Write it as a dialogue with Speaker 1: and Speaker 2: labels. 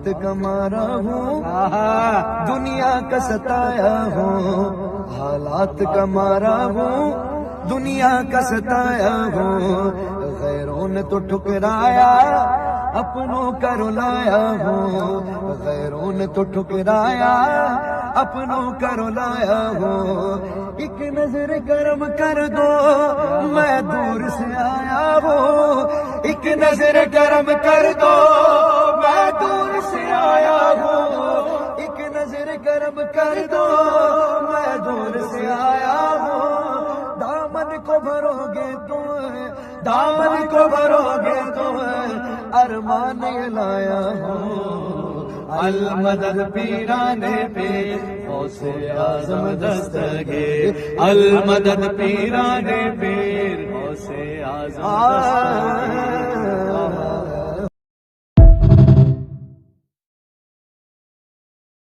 Speaker 1: حالات کا مارا ہوں، دنیا کا ستایا ہوں، حالات کا مارا ہوں، دنیا کا ستایا ہوں، غیروں نے تو ٹھکرایا اپنوں کا رلایا ہوں، غیروں نے تو ٹھکرایا اپنوں کا رلایا ہوں، ایک نظر کرم کر دو میں دور سے آیا ہوں، ایک نظر کرم کر دو میں دور سے آیا ہوں، ایک نظر کرم کر دو میں دور سے آیا ہوں، دامن کو بھرو گے تم، دامن کو بھرو گے تم، ارمان یہ لایا ہوں، المدد پیرانے پہ غوث اعظم دستگیر، المدد پیرانے پہ غوث اعظم دستگیر۔